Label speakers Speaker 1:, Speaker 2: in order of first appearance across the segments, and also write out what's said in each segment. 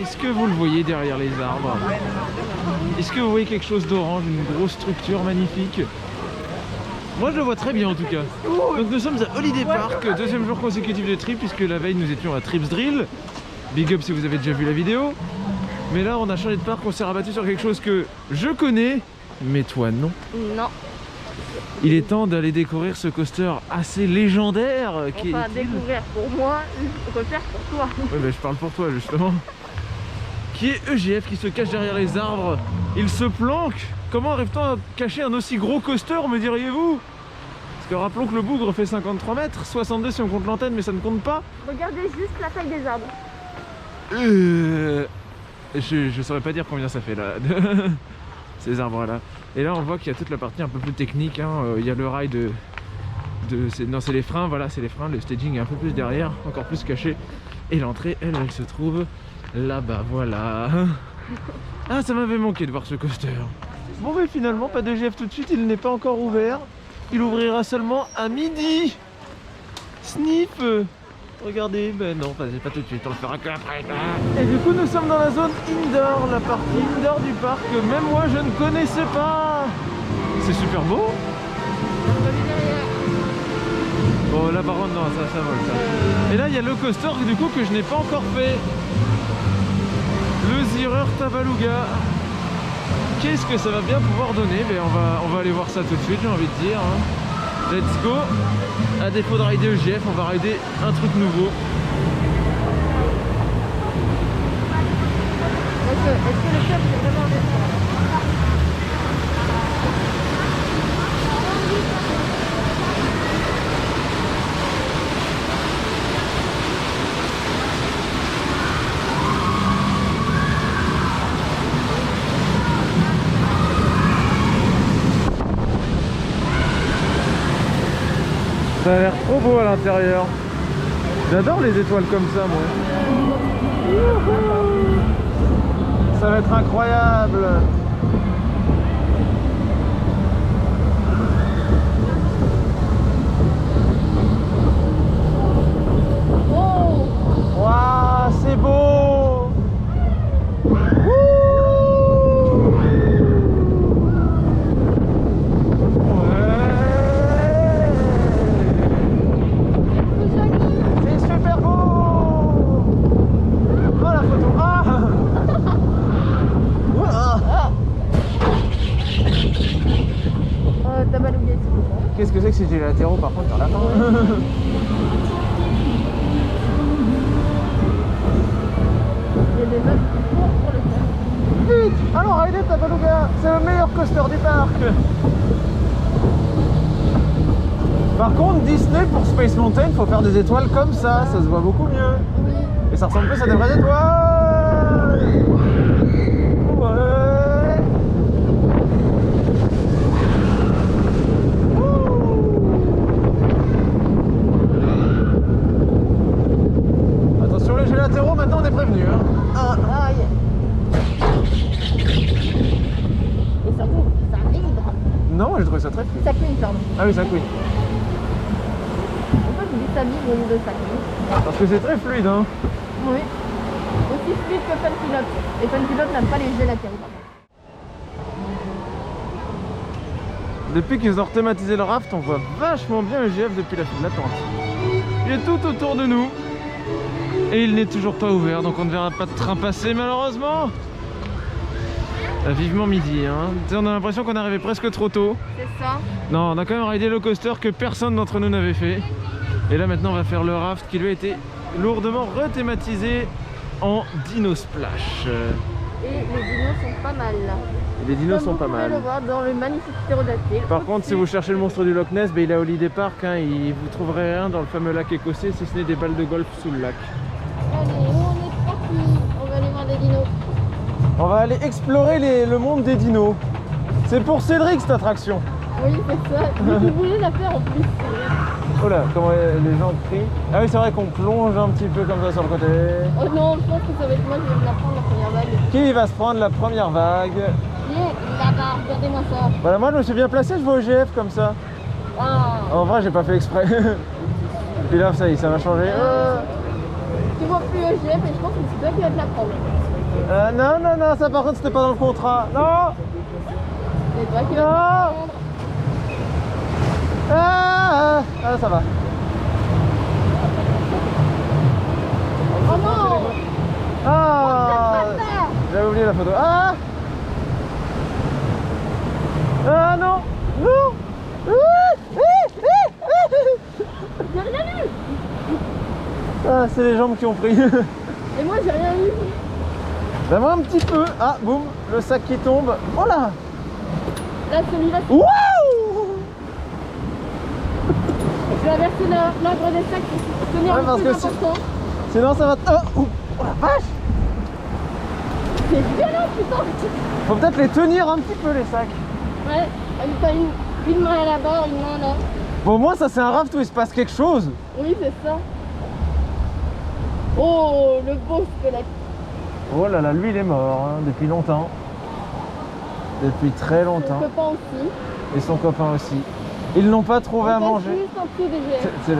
Speaker 1: Est-ce que vous le voyez derrière les arbres? Est-ce que vous voyez quelque chose d'orange, une grosse structure magnifique? Moi je le vois très bien en tout cas. Donc nous sommes à Holiday Park, deuxième jour consécutif de trip, puisque la veille nous étions à Trips Drill. Big up si vous avez déjà vu la vidéo. Mais là on a changé de parc, on s'est rabattu sur quelque chose que je connais, mais toi non.
Speaker 2: Non.
Speaker 1: Il est temps d'aller découvrir ce coaster assez légendaire qui
Speaker 2: Enfin,
Speaker 1: est...
Speaker 2: découvrir pour moi, refaire pour toi.
Speaker 1: Ouais, bah, je parle pour toi justement. Qui est EGF, qui se cache derrière les arbres. Il se planque. Comment arrive-t-on à cacher un aussi gros coaster, me diriez-vous? Parce que rappelons que le bougre fait 53 mètres, 62 si on compte l'antenne, mais ça ne compte pas.
Speaker 2: Regardez juste la taille des arbres.
Speaker 1: Je saurais pas dire combien ça fait là, ces arbres là. Et là on voit qu'il y a toute la partie un peu plus technique, hein. Il y a le rail non c'est les freins, voilà c'est les freins, le staging est un peu plus derrière, encore plus caché. Et l'entrée elle se trouve là-bas, voilà. Ah ça m'avait manqué de voir ce coaster. Bon mais finalement pas de GF tout de suite, il n'est pas encore ouvert. Il ouvrira seulement à midi. Sniff. Regardez, ben non, pas tout de suite, on le fera que après. Et du coup nous sommes dans la zone indoor, la partie indoor du parc que même moi je ne connaissais pas. C'est super beau. Bon là par contre non, ça vole ça. Et là il y a le coaster du coup que je n'ai pas encore fait. Le Zierer Tabaluga. Qu'est-ce que ça va bien pouvoir donner? Ben on va aller voir ça tout de suite, j'ai envie de dire. Let's go. À défaut de rider EGF, on va rider un truc nouveau.
Speaker 2: Est-ce que le club c'est vraiment
Speaker 1: Ça a l'air trop beau à l'intérieur. J'adore les étoiles comme ça moi. Ça va être incroyable.
Speaker 2: Oh!
Speaker 1: Waouh, c'est beau. C'est super beau. Oh la photo. Ah.
Speaker 2: Tabaluga, c'est bon.
Speaker 1: Qu'est-ce que c'est que ces gélatéraux par contre dans la fin?
Speaker 2: Il y a des meufs qui courent pour le faire.
Speaker 1: Vite! Alors Rider Tabaluga, c'est le meilleur coaster du parc. Par contre Disney pour Space Mountain, faut faire des étoiles comme ça se voit beaucoup mieux.
Speaker 2: Oui.
Speaker 1: Et ça ressemble plus à des vraies étoiles. Ouais. Attention les gélatéraux, maintenant on est prévenu. Hein.
Speaker 2: Ah, aïe. Et surtout, ça vibre.
Speaker 1: Non, j'ai trouvé ça très fluide.
Speaker 2: Ça clean, pardon.
Speaker 1: Ah oui, ça couille.
Speaker 2: Pourquoi je dis ça vibre au lieu de ça clean?
Speaker 1: Parce que c'est très fluide. Hein.
Speaker 2: Oui. Aussi fluide que Fun Pilote. Et Fun Pilote n'aime pas les gélatéraux.
Speaker 1: Depuis qu'ils ont rethématisé le raft, on voit vachement bien EGF depuis la file d'attente. Il est tout autour de nous. Et il n'est toujours pas ouvert, donc on ne verra pas de train passer malheureusement. Vivement midi, hein. On a l'impression qu'on est arrivé presque trop tôt.
Speaker 2: C'est ça.
Speaker 1: Non, on a quand même ridé le coaster que personne d'entre nous n'avait fait. Et là maintenant on va faire le raft qui lui a été lourdement rethématisé en Dino Splash.
Speaker 2: Et les dinos sont pas mal.
Speaker 1: Et les dinos
Speaker 2: Comme
Speaker 1: sont pas
Speaker 2: vous pouvez
Speaker 1: mal.
Speaker 2: le voir dans le magnifique ptérodactyle.
Speaker 1: Par contre, si vous cherchez le monstre du Loch Ness, ben, il est à Holiday Park, hein, vous trouverez rien dans le fameux lac écossais si ce n'est des balles de golf sous le lac.
Speaker 2: Allez, on est parti. On va aller voir des dinos.
Speaker 1: On va aller explorer le monde des dinos. C'est pour Cédric cette attraction.
Speaker 2: Oui, c'est ça. Vous voulez la faire en plus.
Speaker 1: Oh là, comment les gens crient. Ah oui, c'est vrai qu'on plonge un petit peu comme ça sur le côté.
Speaker 2: Oh non, je pense que ça va être moi qui vais me la prendre la première vague.
Speaker 1: Qui va se prendre la première vague?
Speaker 2: Là-bas, regardez-moi ça.
Speaker 1: Voilà, moi je me suis bien placé, je vois EGF comme ça.
Speaker 2: Ah.
Speaker 1: En vrai, j'ai pas fait exprès. Puis là, ça y est, ça va changer.
Speaker 2: Tu vois plus EGF et je pense que c'est toi qui vas te la prendre.
Speaker 3: Non, ça par contre c'était pas dans le contrat. Non.
Speaker 2: C'est toi qui vas te la prendre.
Speaker 3: Ah, ça va.
Speaker 2: Oh non.
Speaker 3: Ah, j'avais oublié la photo. Ah non.
Speaker 2: J'ai rien eu.
Speaker 3: Ah, c'est les jambes qui ont pris.
Speaker 2: Et moi j'ai rien eu.
Speaker 3: Ben moi un petit peu. Ah, boum, le sac qui tombe. Oh là.
Speaker 2: Là celui-là,
Speaker 3: Waouh.
Speaker 2: je vais verser l'ordre des sacs pour tenir
Speaker 3: Ouais,
Speaker 2: le
Speaker 3: parce
Speaker 2: plus
Speaker 3: que si-
Speaker 2: important.
Speaker 3: Sinon ça va... Oh la vache.
Speaker 2: C'est violent putain.
Speaker 3: Faut peut-être les tenir un petit peu les sacs.
Speaker 2: Ouais, t'as une main là-bas, une main là.
Speaker 3: Bon, moi ça c'est un raft où il se passe quelque chose.
Speaker 2: Oui, c'est ça. Oh, le beau squelette.
Speaker 3: Oh là là, lui il est mort hein, depuis longtemps. Depuis très
Speaker 2: Son
Speaker 3: longtemps.
Speaker 2: copain aussi.
Speaker 3: Et son copain aussi. Ils n'ont pas trouvé à
Speaker 2: On passe
Speaker 3: manger.
Speaker 2: juste en dessous des GF.
Speaker 3: C'est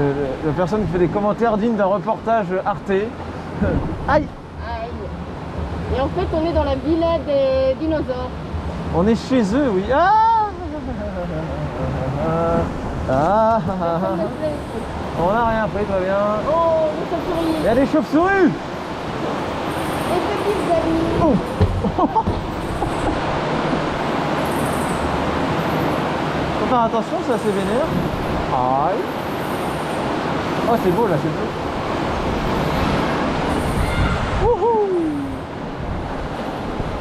Speaker 3: la personne qui fait des commentaires dignes d'un reportage Arte. Aïe.
Speaker 2: Aïe. Et en fait, on est dans la villa des dinosaures.
Speaker 3: On est chez eux, oui. On n'a rien pris, tout va bien.
Speaker 2: Oh, le chauve-souris.
Speaker 3: Il y a des chauves-souris.
Speaker 2: Et petites amies.
Speaker 3: Oh. Faut faire attention, c'est assez vénère. Aïe. Oh, c'est beau là, c'est beau. Wouhou.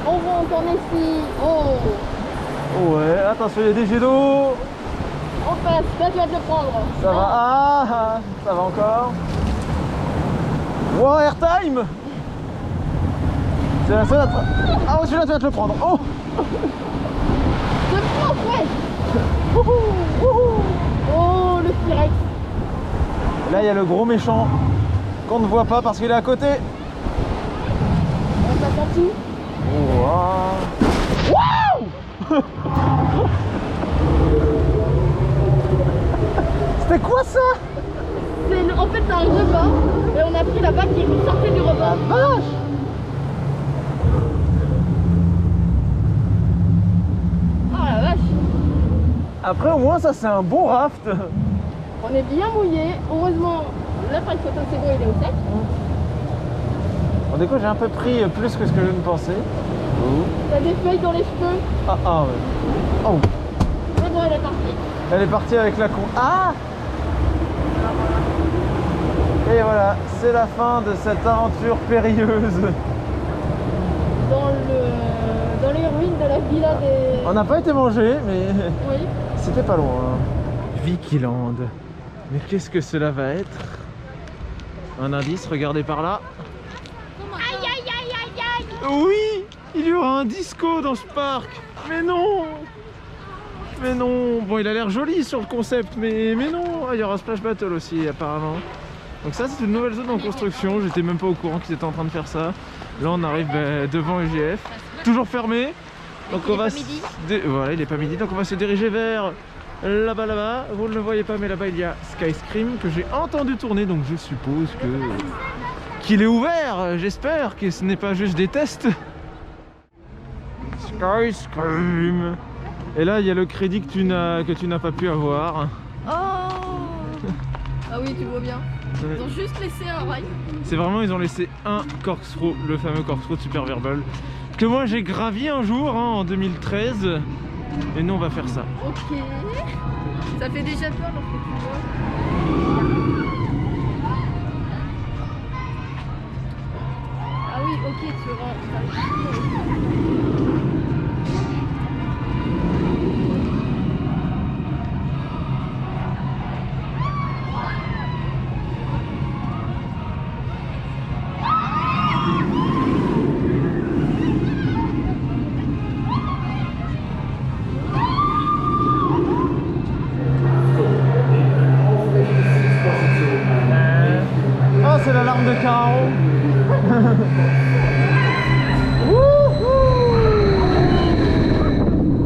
Speaker 2: On va retourner ici. Oh.
Speaker 3: Ouais, attention, il y a des jets d'eau.
Speaker 2: On passe. Là, tu vas te le prendre.
Speaker 3: Ça va, ça va encore. Wow, airtime. C'est la seule à... Ah, oh, celui-là, tu vas te le prendre. Oh.
Speaker 2: Je prends, ouais. Oh, le T-Rex.
Speaker 3: Là, il y a le gros méchant qu'on ne voit pas parce qu'il est à côté.
Speaker 2: On s'attend tout.
Speaker 3: Wow. C'était quoi ça?
Speaker 2: En fait, c'est un repas. Et on a pris la bague qui sortait du repas.
Speaker 3: Vache.
Speaker 2: Oh la vache.
Speaker 3: Après, au moins, ça, c'est un bon raft.
Speaker 2: On est bien mouillé. Heureusement, l'appareil photo c'est bon, il est au sec.
Speaker 3: Bon, du coup, j'ai un peu pris plus que ce que je ne pensais.
Speaker 2: T'as des feuilles dans les cheveux.
Speaker 3: Ah, ouais. Oh.
Speaker 2: Mais bon, elle est partie.
Speaker 3: Elle est partie avec la con. Ah. Et voilà, c'est la fin de cette aventure périlleuse.
Speaker 2: Dans les ruines de la villa des...
Speaker 3: On n'a pas été mangé, mais
Speaker 2: Oui.
Speaker 3: c'était pas loin. Vikiland. Mais qu'est-ce que cela va être? Un indice, regardez par là.
Speaker 2: Aïe aïe aïe aïe aïe.
Speaker 3: Oui, il y aura un disco dans ce parc. Mais non. Mais non. Bon, il a l'air joli sur le concept, mais non. Ah, il y aura Splash Battle aussi, apparemment. Donc ça, c'est une nouvelle zone en construction. J'étais même pas au courant qu'ils étaient en train de faire ça. Là, on arrive devant EGF. Toujours fermé. Donc on va voilà, il est pas midi. Donc on va se diriger vers là-bas. Vous ne le voyez pas, mais là-bas il y a Skyscream que j'ai entendu tourner. Donc je suppose qu'il est ouvert. J'espère que ce n'est pas juste des tests. Skyscream. Et là, il y a le crédit que tu n'as pas pu avoir.
Speaker 2: Oh. Ah oui, tu vois bien. Ils ont juste laissé un rail.
Speaker 3: C'est vraiment, ils ont laissé un corkscrew, le fameux corkscrew de Super Verbal, que moi j'ai gravi un jour en 2013. Et nous on va faire ça.
Speaker 2: Ok. Ça fait déjà peur lorsque tu vois. Ah oui, ok, tu rentres.
Speaker 3: Oh, c'est l'alarme de Caro. Oh,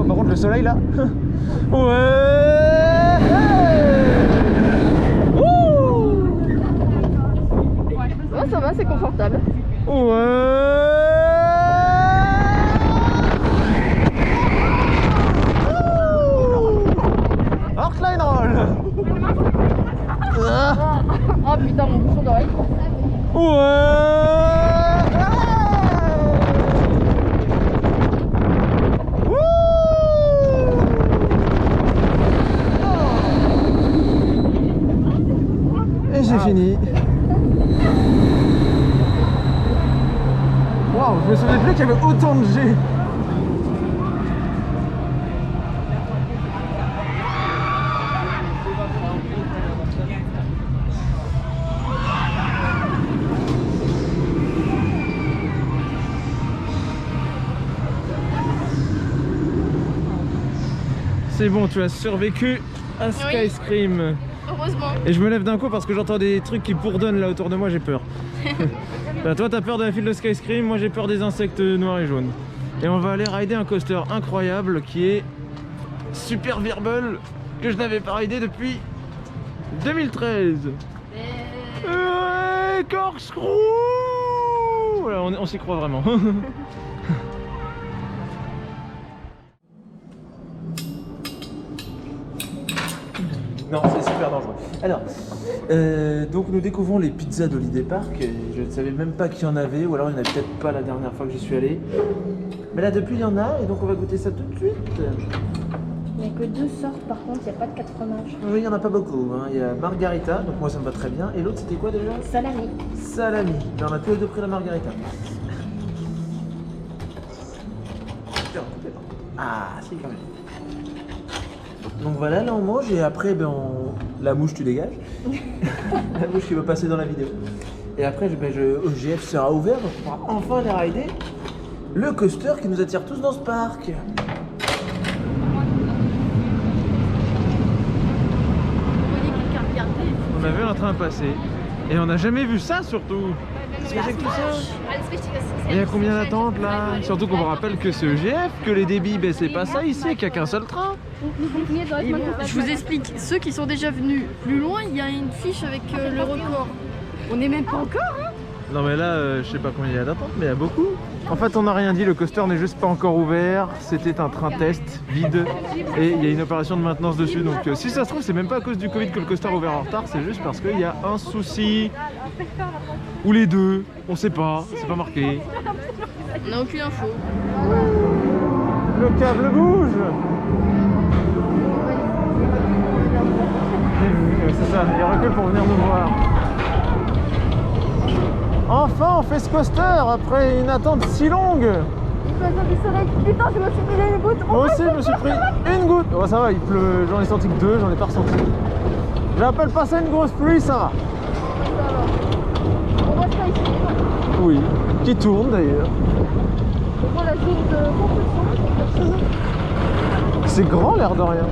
Speaker 3: par contre, le soleil là. Ouais.
Speaker 2: Ouais, ça va, c'est confortable.
Speaker 3: Heartline roll.
Speaker 2: Oh putain, mon bouchon d'oreille.
Speaker 3: Et j'ai fini. Waouh, je me souvenais plus qu'il y avait autant de G. C'est bon, tu as survécu à Skyscream.
Speaker 2: Heureusement.
Speaker 3: Et je me lève d'un coup parce que j'entends des trucs qui bourdonnent là autour de moi, j'ai peur. Bah, toi t'as peur de la file de Skyscream, moi j'ai peur des insectes noirs et jaunes. Et on va aller rider un coaster incroyable qui est Super Virble, que je n'avais pas ridé depuis 2013. Corkscrew. Voilà, on s'y croit vraiment. Non, c'est super dangereux. Alors, donc nous découvrons les pizzas d'Holiday Park. Je ne savais même pas qu'il y en avait, ou alors il n'y en avait peut-être pas la dernière fois que j'y suis allé. Mais là, depuis, il y en a, et donc on va goûter ça tout de suite.
Speaker 2: Il n'y a que 2 sortes, par contre, il n'y a pas de 4 fromages.
Speaker 3: Oui, il n'y en a pas beaucoup. Hein. Il y a Margarita, donc moi ça me va très bien. Et l'autre, c'était quoi déjà?
Speaker 2: Salami.
Speaker 3: Salami. Mais on a tous les deux pris la Margarita. Ah, si, quand même. Donc voilà, là on mange et après la mouche tu dégages. La mouche qui va passer dans la vidéo. Et après OGF sera ouvert, donc on pourra enfin aller rider le coaster qui nous attire tous dans ce parc. On a vu un train passer et on n'a jamais vu ça surtout. Qu'est-ce que c'est que tout ça? Il y a combien d'attentes là? Surtout qu'on vous rappelle que c'est EGF, que les débits, ben c'est pas ça ici, qu'il n'y a qu'un seul train.
Speaker 2: Je vous explique, ceux qui sont déjà venus plus loin, il y a une fiche avec le record. On n'est même pas encore, hein?
Speaker 3: Non mais là, je sais pas combien il y a d'attentes, mais il y a beaucoup. En fait, on n'a rien dit, le coaster n'est juste pas encore ouvert. C'était un train test vide et il y a une opération de maintenance dessus. Donc si ça se trouve, c'est même pas à cause du Covid que le coaster a ouvert en retard, c'est juste parce qu'il y a un souci. Ou les deux, on sait pas, c'est pas marqué.
Speaker 2: On n'a aucune info.
Speaker 3: Le câble bouge. C'est ça, il recule pour venir nous voir. Enfin, on fait ce coaster après une attente si longue.
Speaker 2: Il faut attendre du soleil. Putain, je me suis pris une goutte.
Speaker 3: Moi aussi, je me suis pris une goutte. Oh, ça va, il pleut. J'en ai senti que 2, j'en ai pas ressenti. J'appelle pas ça une grosse pluie, ça va.
Speaker 2: On voit ça ici.
Speaker 3: Oui, qui tourne d'ailleurs.
Speaker 2: On voit la zone de construction.
Speaker 3: C'est grand l'air de rien.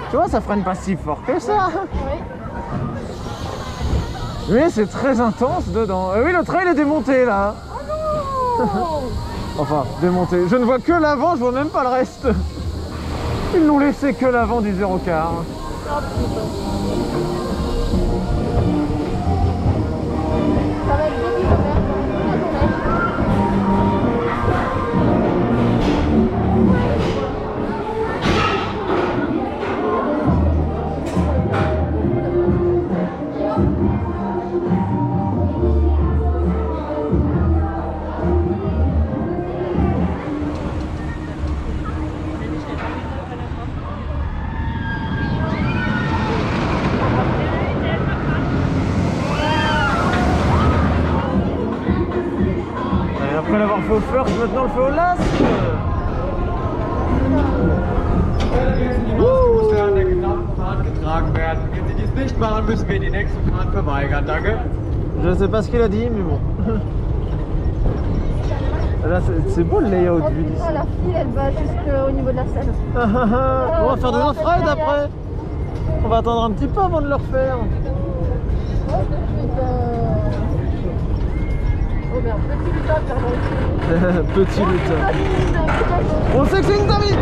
Speaker 3: Tu vois, ça freine pas si fort que ça.
Speaker 2: Oui.
Speaker 3: Mais c'est très intense dedans. Oui, le train il est démonté là.
Speaker 2: Oh non.
Speaker 3: Enfin, démonté. Je ne vois que l'avant, je vois même pas le reste. Ils n'ont laissé que l'avant du 0 quart.
Speaker 2: Oh putain. Ça va être début de mer.
Speaker 3: Après l'avoir fait au first, maintenant on le fait au last.
Speaker 4: Die Maske muss während der gesamten Fahrt getragen werden. Wenn Sie dies nicht machen, müssen wir die nächste Fahrt verweigern. Danke.
Speaker 3: Je sais pas ce qu'il a dit, mais bon. Là, c'est beau le layout vu d'ici.
Speaker 2: La file, elle va jusqu'au niveau de la selle.
Speaker 3: On va faire des off-rides après. On va attendre un petit peu avant de le refaire.
Speaker 2: Oh merde, petit lutin, pardon.
Speaker 3: Petit lutin. On sait que c'est une David.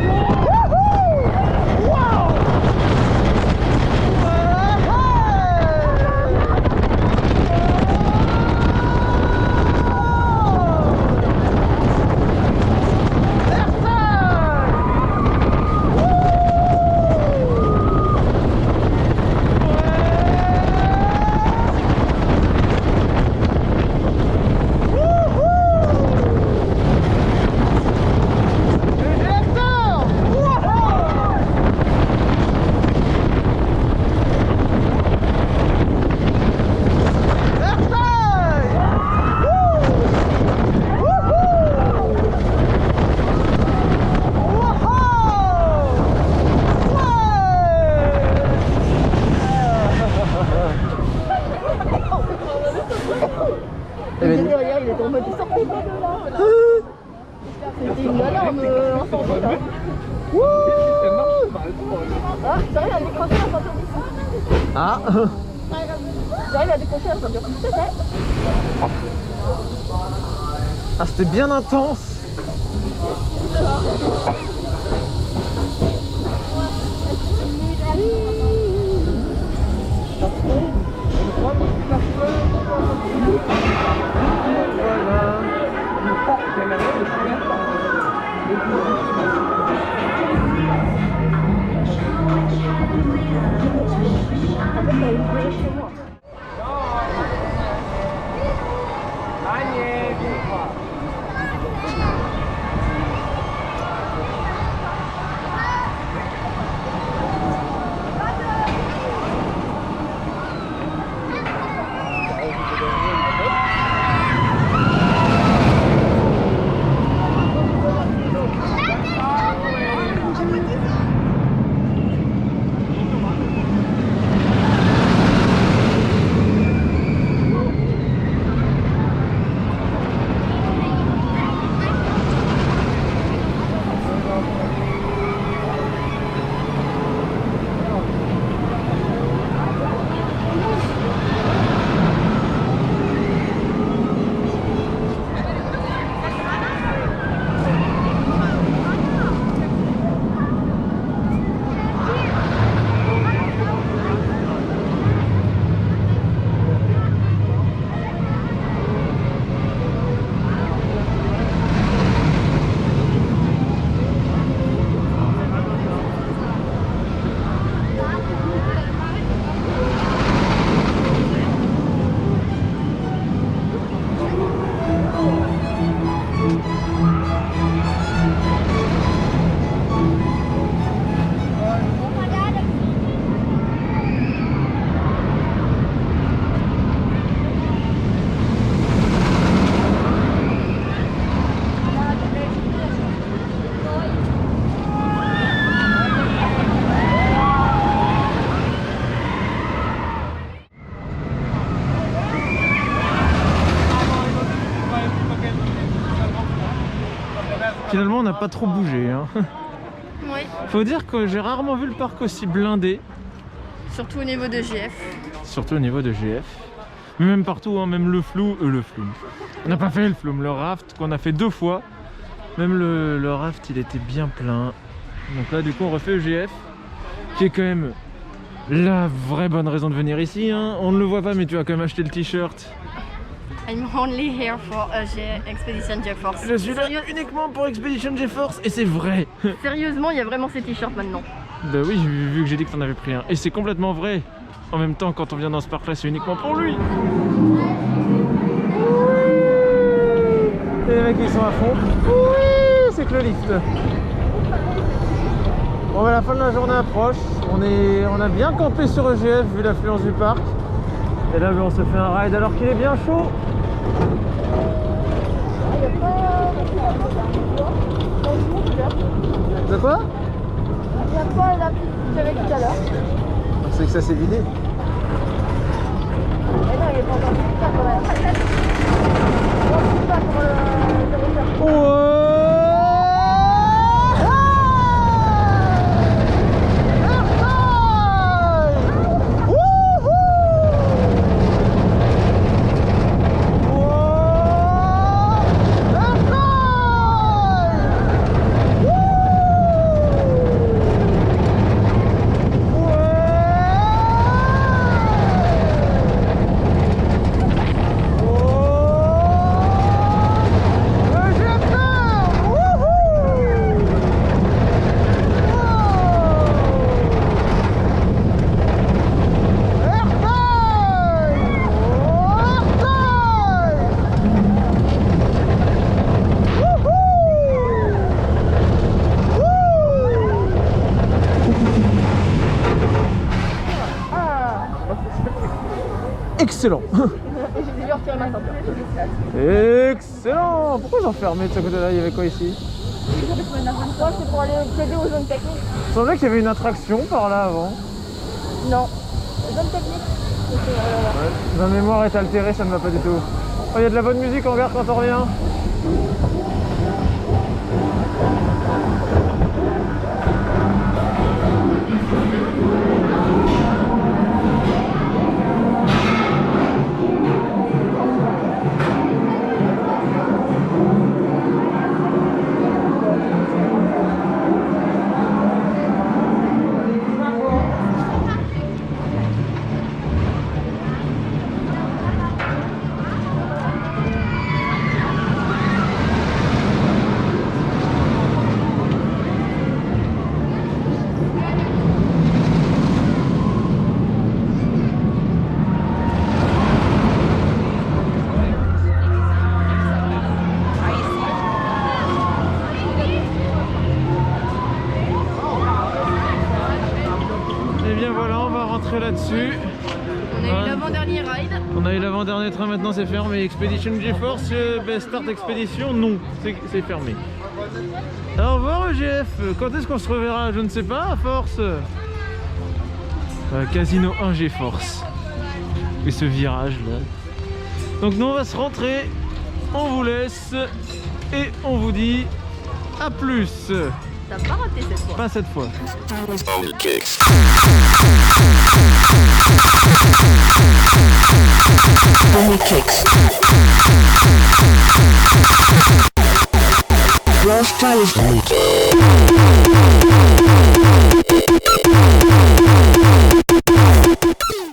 Speaker 2: Derrière, il est en mode il sortait pas de là. C'était une alarme incendie là. Ah, j'arrive à décrocher la ceinture d'ici.
Speaker 3: Ah.
Speaker 2: J'arrive à décrocher la ceinture. C'est ça.
Speaker 3: Ah, c'était bien intense. Finalement, on n'a pas trop bougé. Hein.
Speaker 2: Oui.
Speaker 3: Faut dire que j'ai rarement vu le parc aussi blindé.
Speaker 2: Surtout au niveau de GF.
Speaker 3: Surtout au niveau de GF. Mais même partout, hein, même le flou. On n'a pas fait le flume, le raft qu'on a fait 2 fois. Même le raft, il était bien plein. Donc là, du coup, on refait le GF. Qui est quand même la vraie bonne raison de venir ici. Hein. On ne le voit pas, mais tu as quand même acheté le t-shirt.
Speaker 2: I'm only here for Expedition GeForce.
Speaker 3: Je suis là uniquement pour Expedition GeForce et c'est vrai.
Speaker 2: Sérieusement, il y a vraiment ces t-shirts maintenant.
Speaker 3: Bah oui, vu que j'ai dit que t'en avais pris un. Et c'est complètement vrai. En même temps, quand on vient dans ce parc-là, c'est uniquement pour lui. Et les mecs, ils sont à fond. Oui, c'est que le lift. Bon, bah, la fin de la journée approche. On a bien campé sur EGF vu l'affluence du parc. Et là, on se fait un ride alors qu'il est bien chaud.
Speaker 2: Il n'y a pas
Speaker 3: De quoi?
Speaker 2: Il y a pas la piste que j'avais tout à l'heure.
Speaker 3: C'est que ça s'est vidé.
Speaker 2: Mais non, il est pas encore plus tard quand même. On ne pas pour le recherche.
Speaker 3: Excellent.
Speaker 2: Et j'ai dû retirer ma ceinture.
Speaker 3: Excellent. Pourquoi ils ont fermé de ce côté-là? Il y avait quoi ici?
Speaker 2: Moi, c'est pour aller plaider aux zones techniques.
Speaker 3: Il semblait qu'il y avait une attraction par là avant.
Speaker 2: Non. Zone technique.
Speaker 3: Ma mémoire est altérée, ça ne va pas du tout. Oh, il y a de la bonne musique en gare quand on revient. Là-dessus.
Speaker 2: On a eu l'avant-dernier ride.
Speaker 3: On a eu l'avant-dernier train, maintenant c'est fermé. Expedition GeForce, Best Start Expedition, non, c'est fermé. Alors, au revoir EGF, quand est-ce qu'on se reverra? Je ne sais pas, à force. Casino 1 GeForce. Et ce virage là. Donc nous on va se rentrer, on vous laisse et on vous dit à plus.
Speaker 2: T'as pas raté cette fois.
Speaker 3: Pas cette fois.
Speaker 5: Rough Styles.